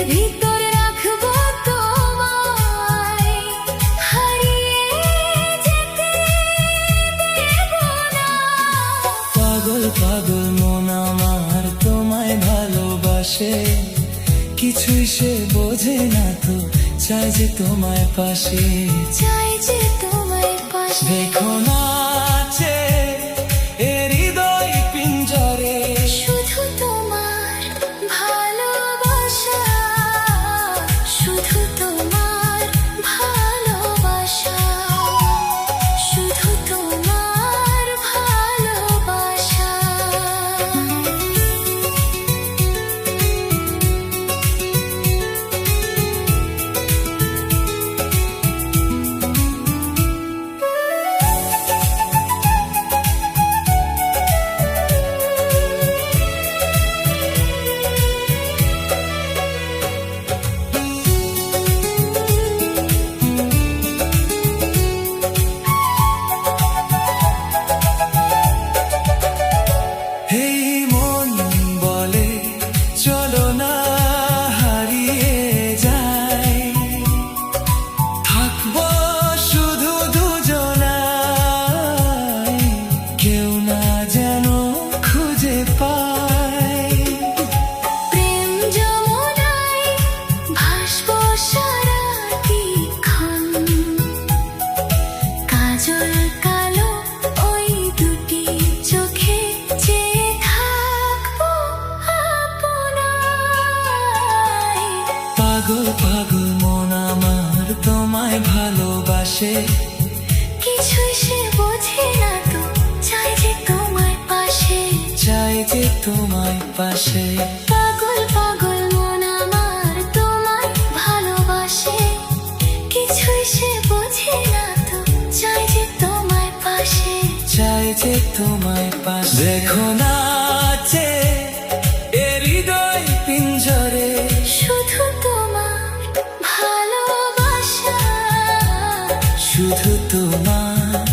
ভিতরে রাখবো তোমায়, হারিয়ে যেতে দেব না। পাগল পাগল মন আমার তোমায় ভালোবাসে, কিছুই সে বোঝে না তো, চাই যে তোমায় পাশে, চাই যে তোমায় পাশে। দেখো নাচে এ হৃদয় পিঞ্জরে, শুধু তোমার ভালোবাসা, শুধু তোমার ভালোবাসা, শুধু তোমার ভালোবাসা। এই মন বলে চলো না হারিয়ে যাই, থাকবো শুধু দুজনাই, কেউ না যেন খুঁজে পায়। প্রেম যমুনায় ভাসবো সারাদিক্ষণ, কাজল কালো ওই দুটি চোখে চেয়ে থাকবো আপনায়। পাগল পাগল মন আমার তোমায় ভালোবাসে, কিছুই সে বোঝে না তো, চাই যে তোমায় পাশে, চাই যে তোমায় পাশে। পাগল পাগল মন আমার তোমায় ভালোবাসে, কিছুই সে বোঝে না তো, চাই যে তোমায় পাশে, চাই যে তোমায় পাশে। দেখো নাচে এ হৃদয় পিঞ্জরে, শুধু তোমার ভালোবাসা, শুধু তোমার